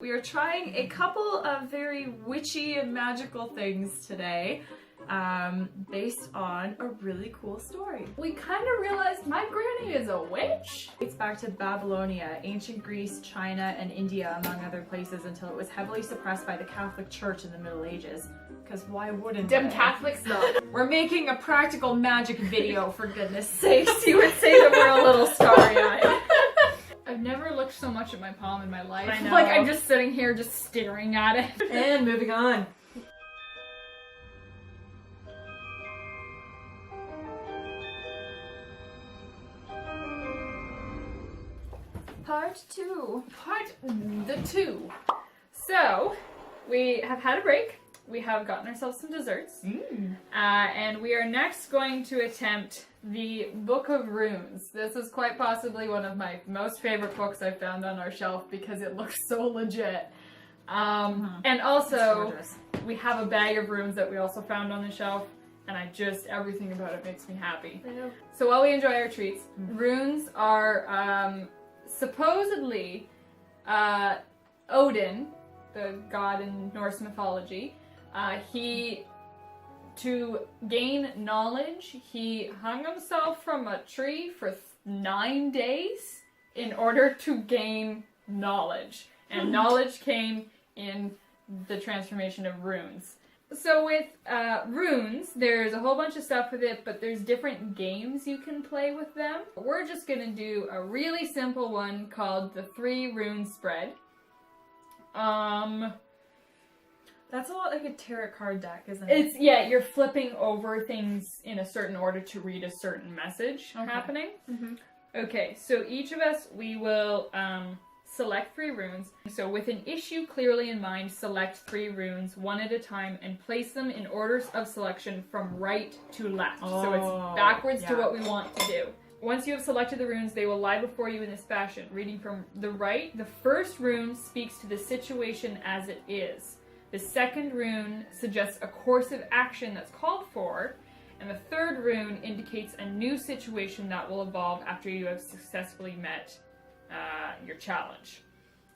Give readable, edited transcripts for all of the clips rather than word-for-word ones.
We are trying a couple of very witchy and magical things today, based on a really cool story. We kind of realized my granny is a witch. It's back to Babylonia, ancient Greece, China, and India, among other places, until it was heavily suppressed by the Catholic Church in the Middle Ages. Because why wouldn't Them they? Catholics though. We're making a practical magic video, for goodness sakes. You would say that we're a little starry-eyed. I've never looked so much at my palm in my life. I know. Like I'm just sitting here just staring at it. And moving on. Part 2. Part 2. So, we have had a break. We have gotten ourselves some desserts. And we are next going to attempt the Book of Runes. This is quite possibly one of my most favorite books I've found on our shelf because it looks so legit. And also, we have a bag of runes that we also found on the shelf, and everything about it makes me happy. I know. So while we enjoy our treats, runes are supposedly Odin, the god in Norse mythology. To gain knowledge, he hung himself from a tree for 9 days in order to gain knowledge. And knowledge came in the transformation of runes. So with runes, there's a whole bunch of stuff with it, but there's different games you can play with them. We're just gonna do a really simple one called the Three-Rune Spread. That's a lot like a tarot card deck, isn't it? Yeah, you're flipping over things in a certain order to read a certain message happening. Okay, so each of us, we will select 3 runes. So with an issue clearly in mind, select 3 runes, one at a time, and place them in orders of selection from right to left. So it's backwards to what we want to do. Once you have selected the runes, they will lie before you in this fashion. Reading from the right, the first rune speaks to the situation as it is. The second rune suggests a course of action that's called for, and the third rune indicates a new situation that will evolve after you have successfully met your challenge.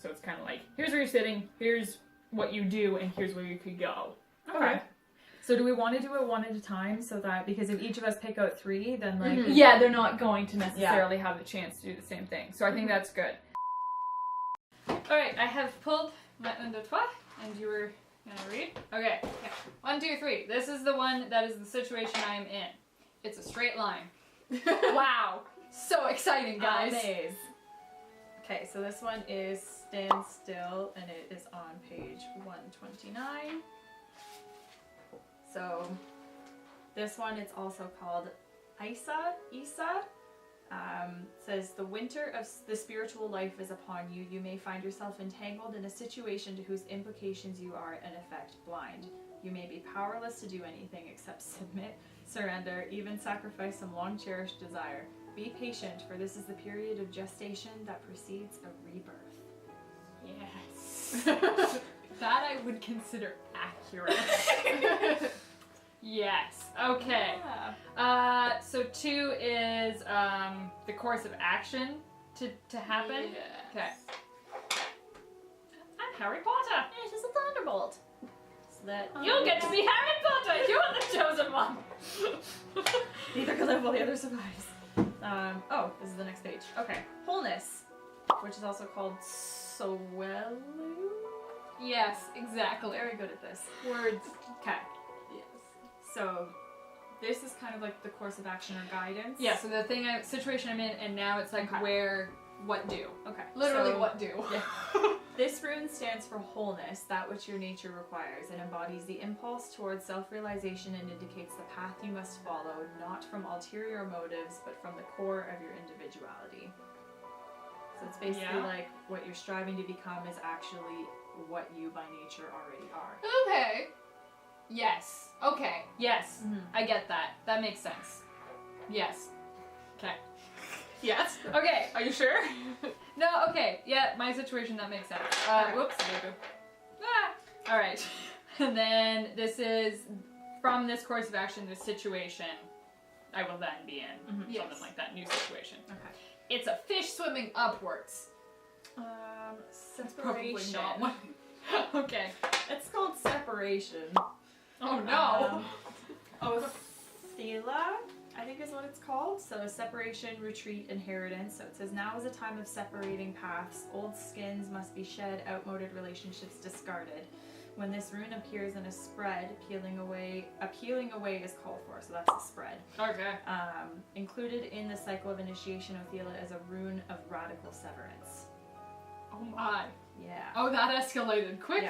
So it's kind of like, here's where you're sitting, here's what you do, and here's where you could go. Okay. So do we want to do it one at a time, so that, because if each of us pick out 3, then like... Yeah, they're not going to necessarily have the chance to do the same thing. So I think that's good. Alright, I have pulled my un, deux, trois. And you were gonna read? Okay. 1, 2, 3. This is the one that is the situation I am in. It's a straight line. Wow. So exciting, guys. Amaze. Okay, so this one is Stand Still, and it is on page 129. So this one, it's also called Isa. Says, the winter of the spiritual life is upon you. You may find yourself entangled in a situation to whose implications you are, in effect, blind. You may be powerless to do anything except submit, surrender, even sacrifice some long-cherished desire. Be patient, for this is the period of gestation that precedes a rebirth. Yes. That I would consider accurate. Yes. Okay. Yeah. So 2 is the course of action to happen. Yes. Okay. I'm Harry Potter. It is a thunderbolt. So that You'll get to be Harry Potter. You're the chosen one. neither can live while the other survives. Oh, this is the next page. Okay. Wholeness, which is also called Soule. Yes, exactly. Very good at this. Words. Okay. So, this is kind of like the course of action or guidance. Yeah, so the situation I'm in, and now it's like what do. Okay. Literally so, what do. Yeah. This rune stands for wholeness, that which your nature requires. It embodies the impulse towards self-realization and indicates the path you must follow, not from ulterior motives, but from the core of your individuality. So it's basically like what you're striving to become is actually what you by nature already are. Okay. Yes. Okay. Yes. I get that. That makes sense. Yes. Okay. Yes. Okay. Are you sure? No, okay. Yeah, my situation, that makes sense. Whoops. Alright. And then this is, from this course of action, the situation I will then be in. Something like that. New situation. Okay. It's a fish swimming upwards. That's probably Separation. not one. Okay. It's called separation. Oh no. Othela, I think is what it's called. So separation, retreat, inheritance. So it says now is a time of separating paths. Old skins must be shed, outmoded relationships discarded. When this rune appears in a spread, peeling away is called for. So that's a spread. Okay. Included in the cycle of initiation, Othela is a rune of radical severance. Oh my. Yeah. Oh, that escalated quickly.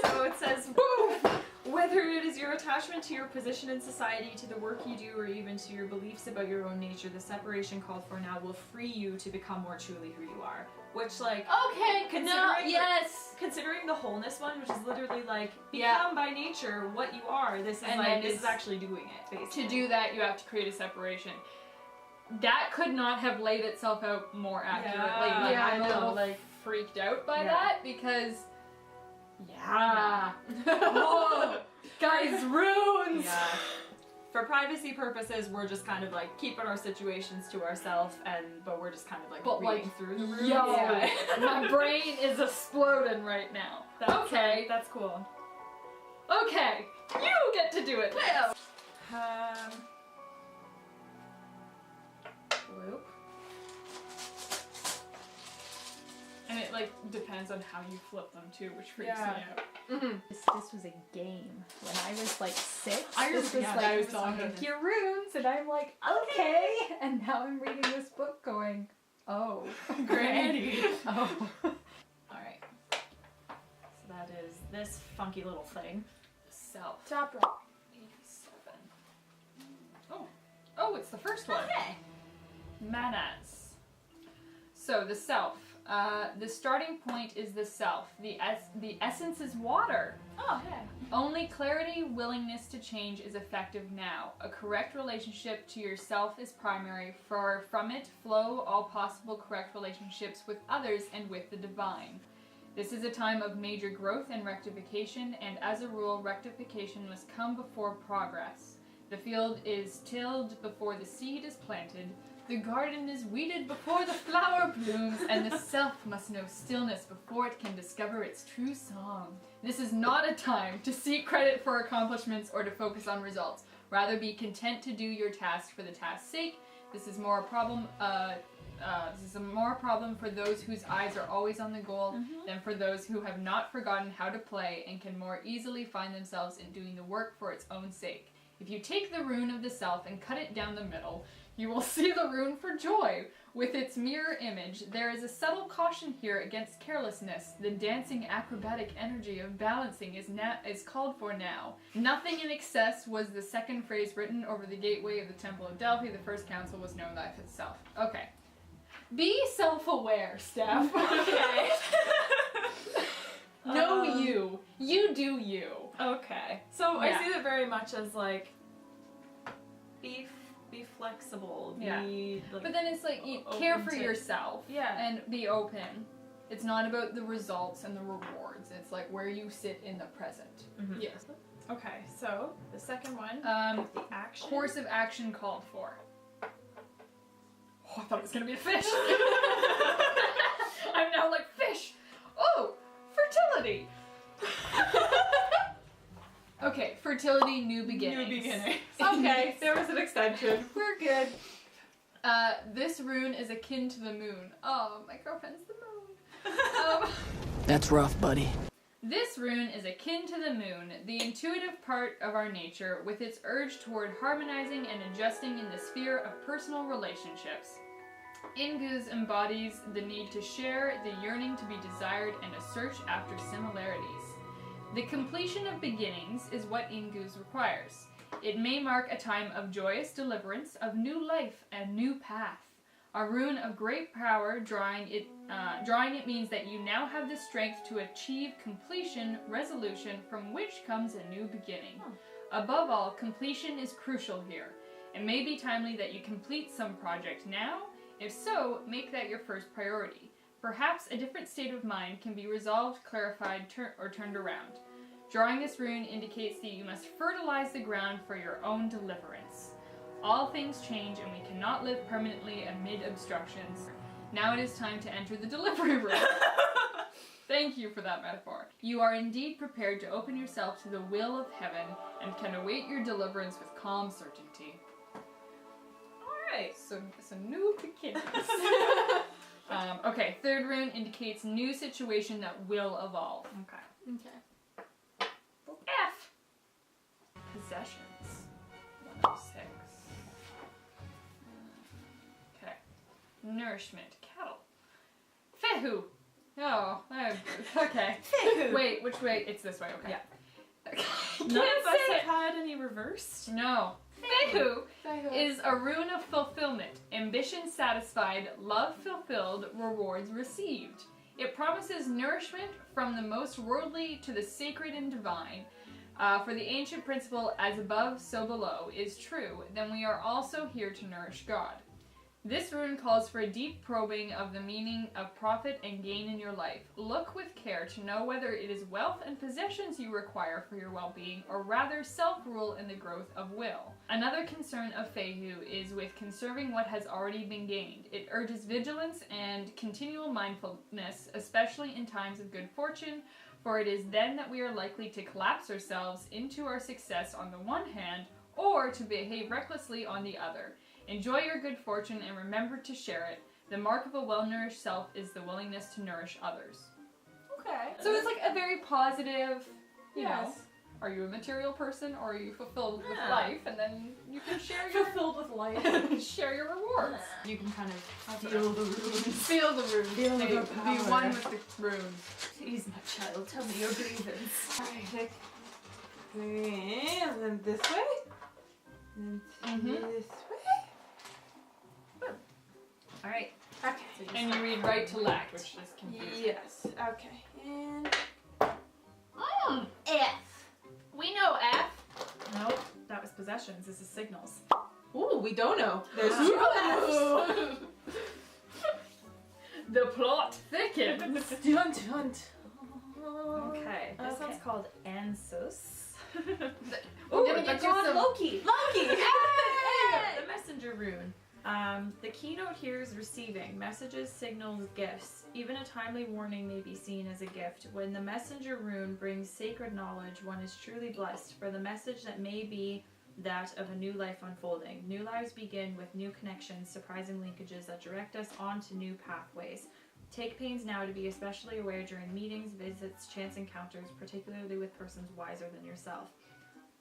So it says, woo! Whether it is your attachment to your position in society, to the work you do, or even to your beliefs about your own nature, the separation called for now will free you to become more truly who you are. Which, like, Okay, considering the wholeness one, which is literally like, become by nature what you are, this is And like, then this is actually doing it, basically. To do that, you have to create a separation. That could not have laid itself out more accurately. Yeah, Like, yeah, I'm I a know, little like- freaked out by Yeah. that because, whoa, guys, runes. Yeah. For privacy purposes, we're just kind of like keeping our situations to ourselves, but we're just kind of like reading through the runes. Yo, Yeah. my brain is exploding right now. Okay, That's cool. okay, you get to do it. Loop. And it like depends on how you flip them too, which freaks Yeah. me out. Mm-hmm. This was a game when I was like 6. I This was remember- like I was talking. pick your runes, and I'm like, okay. And now I'm reading this book, going, oh, Granny. oh. Alright. So that is this funky little thing. Self. Top 87. Oh, it's the first one. Okay. Manas. So the self. The starting point is the self. The essence is water. Oh, hey. Only clarity, willingness to change is effective now. A correct relationship to yourself is primary, for from it flow all possible correct relationships with others and with the divine. This is a time of major growth and rectification, and as a rule, rectification must come before progress. The field is tilled before the seed is planted. The garden is weeded before the flower blooms, and the self must know stillness before it can discover its true song. This is not a time to seek credit for accomplishments or to focus on results. Rather, be content to do your task for the task's sake. This is more a problem. This is a more problem for those whose eyes are always on the goal than for those who have not forgotten how to play and can more easily find themselves in doing the work for its own sake. If you take the rune of the self and cut it down the middle, you will see the rune for joy. With its mirror image, there is a subtle caution here against carelessness. The dancing acrobatic energy of balancing is called for now. Nothing in excess was the second phrase written over the gateway of the Temple of Delphi. The first counsel was know life itself. Okay. Be self-aware, Steph. Okay. Know you. You do you. Okay. So Yeah. I see that very much as like, be flexible. Be, Yeah. like, But then it's like, you open care for to- yourself. Yeah. And be open. It's not about the results and the rewards. It's like where you sit in the present. Mhm. Yes. Okay, so the second one, the action. Course of action called for. Oh, I thought it was gonna be a fish. I'm now like, fish. Oh, fertility. Okay, fertility, new beginnings. New beginning. Okay, there was an extension. We're good. This rune is akin to the moon. Oh, my girlfriend's the moon. That's rough, buddy. This rune is akin to the moon, the intuitive part of our nature, with its urge toward harmonizing and adjusting in the sphere of personal relationships. Ingus embodies the need to share, the yearning to be desired, and a search after similarities. The completion of beginnings is what Ingus requires. It may mark a time of joyous deliverance, of new life and new path. A rune of great power, drawing it means that you now have the strength to achieve completion, resolution, from which comes a new beginning. Above all, completion is crucial here. It may be timely that you complete some project now. If so, make that your first priority. Perhaps a different state of mind can be resolved, clarified, or turned around. Drawing this rune indicates that you must fertilize the ground for your own deliverance. All things change, and we cannot live permanently amid obstructions. Now it is time to enter the delivery room. Thank you for that metaphor. You are indeed prepared to open yourself to the will of heaven and can await your deliverance with calm certainty. Alright, so new beginnings. Okay, third rune indicates new situation that will evolve. Okay. Okay. F. Possessions. 106. Okay. Nourishment. Cattle. Fehu. Oh, okay. Fehu. Wait, which way? It's this way, okay. Yeah. Okay. None of us have had any reversed. No. Fehu is a rune of fulfillment. Ambition satisfied, love fulfilled, rewards received. It promises nourishment from the most worldly to the sacred and divine. For the ancient principle, as above, so below, is true, then we are also here to nourish God. This rune calls for a deep probing of the meaning of profit and gain in your life. Look with care to know whether it is wealth and possessions you require for your well-being, or rather self-rule and the growth of will. Another concern of Fehu is with conserving what has already been gained. It urges vigilance and continual mindfulness, especially in times of good fortune, for it is then that we are likely to collapse ourselves into our success on the one hand, or to behave recklessly on the other. Enjoy your good fortune and remember to share it. The mark of a well-nourished self is the willingness to nourish others. Okay. So it's like a very positive, you know, Yes. are you a material person or are you fulfilled with Yeah. life? And then you can share your Fulfilled with life. share your rewards. You can kind of That's feel what the runes. Feel the runes. Feel the Be power. one with the runes. Please, my child, tell me your grievance. Alright, and then this way. And this way. Alright. Okay. And you read right to left, which is confusing. Yes. Okay. And F. We know F. Nope, that was possessions. This is signals. ooh, we don't know. There's Ooh. two F's. The plot thickens. Dun, dun, Okay, this Okay. one's called Ansos. We're gonna get you some Loki! Loki! Hey! The messenger rune. The keynote here is receiving. Messages, signals, gifts. Even a timely warning may be seen as a gift. When the messenger rune brings sacred knowledge, one is truly blessed, for the message that may be that of a new life unfolding. New lives begin with new connections, surprising linkages that direct us onto new pathways. Take pains now to be especially aware during meetings, visits, chance encounters, particularly with persons wiser than yourself.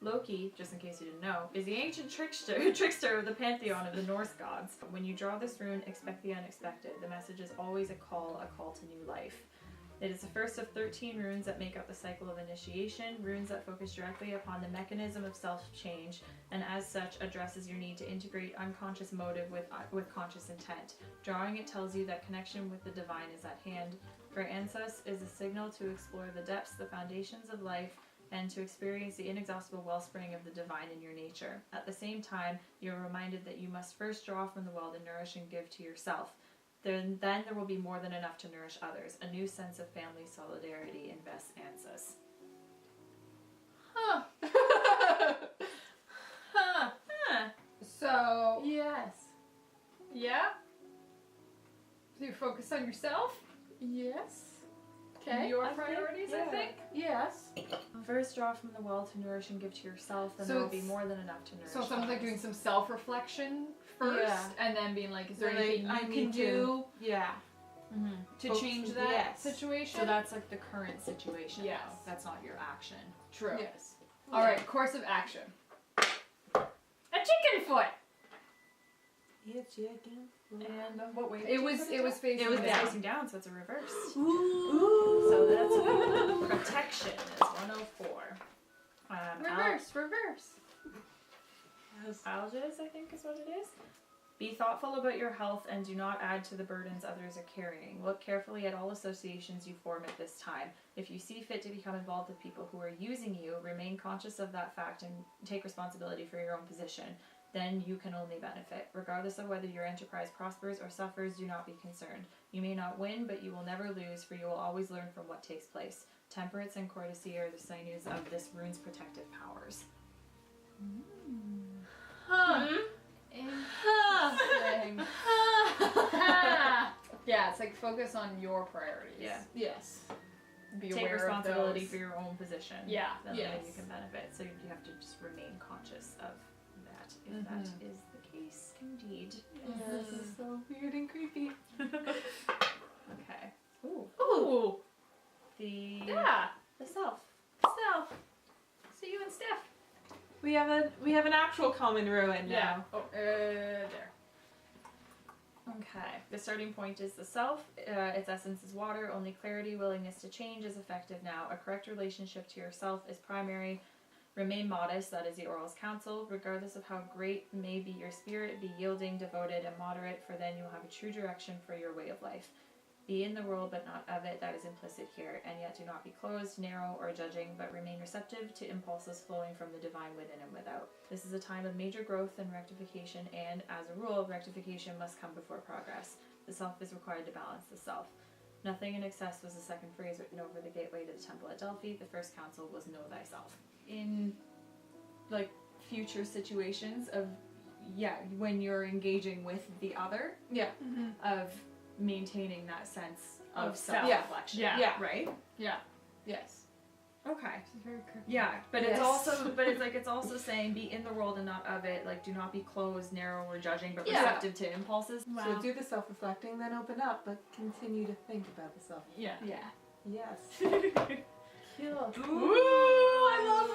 Loki, just in case you didn't know, is the ancient trickster of the pantheon of the Norse gods. When you draw this rune, expect the unexpected. The message is always a call to new life. It is the first of 13 runes that make up the cycle of initiation, runes that focus directly upon the mechanism of self-change, and as such addresses your need to integrate unconscious motive with conscious intent. Drawing it tells you that connection with the divine is at hand. For Ansos is a signal to explore the depths, the foundations of life, and to experience the inexhaustible wellspring of the divine in your nature. At the same time, you are reminded that you must first draw from the well to nourish and give to yourself. Then there will be more than enough to nourish others. A new sense of family solidarity invests Ansos. Huh. Huh. So, Yes. yeah? So you focus on yourself? Yes. And Okay. your priorities, I yeah. think? Yes. First, draw from the well to nourish and give to yourself, then So there will be it's- more than enough to nourish So it sounds like others. doing some self-reflection first, Yeah. and then being like, is there Then, like, anything I you can need to- do Yeah. to Focus- change that yes. situation? So that's like the current situation. Yes. Though. That's not your action. True. Yes. All right, course of action. A chicken foot. Yeah, chicken. And what way? It was facing It was down. facing down, so it's a reverse. Ooh. So that's protection is 104. Reverse. Alges, I think is what it is. Be thoughtful about your health and do not add to the burdens others are carrying. Look carefully at all associations you form at this time. If you see fit to become involved with people who are using you, remain conscious of that fact and take responsibility for your own position. Then you can only benefit. Regardless of whether your enterprise prospers or suffers, do not be concerned. You may not win, but you will never lose, for you will always learn from what takes place. Temperance and courtesy are the sinews of this rune's protective powers. Huh. Interesting. Yeah, it's like focus on your priorities. Yeah. Yes. Be Take aware responsibility of those. for your own position. Yeah. Then Yes. you can benefit. So you have to just remain conscious of that, if that is the case, indeed. This is so weird and creepy. Okay. Ooh. Ooh. The The self. So you and Steph. We have an actual common ruin now. Oh, there. Okay. The starting point is the self. Its essence is water. Only clarity, willingness to change is effective now. A correct relationship to yourself is primary. Remain modest, that is the Oral's counsel. Regardless of how great may be your spirit, be yielding, devoted, and moderate, for then you will have a true direction for your way of life. Be in the world, but not of it, that is implicit here. And yet do not be closed, narrow, or judging, but remain receptive to impulses flowing from the divine within and without. This is a time of major growth and rectification, and, as a rule, rectification must come before progress. The self is required to balance the self. Nothing in excess was the second phrase written over the gateway to the temple at Delphi. The first counsel was know thyself. In, like, future situations of, when you're engaging with the other, Yeah. of maintaining that sense of self. self-reflection. Yeah. Right? Yes. Okay. This is very creepy. Yeah, but Yes. it's also saying be in the world and not of it. Like, do not be closed, narrow, or judging, but Yeah. receptive to impulses. Wow. So do the self-reflecting, then open up, but continue to think about the self. Yeah. Yes. Ooh, I love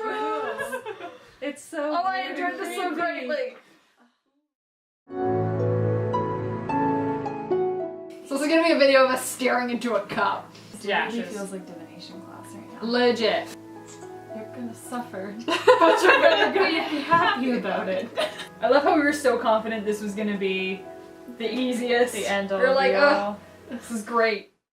rose. It's so. Oh, I weird enjoyed and this so creepy. greatly. So this is gonna be a video of us staring into a cup. It really feels like divination class right now. Legit. You're gonna suffer, But you're gonna be happy about it. I love how we were so confident this was gonna be the easiest. The end all We're like, be all. this is great.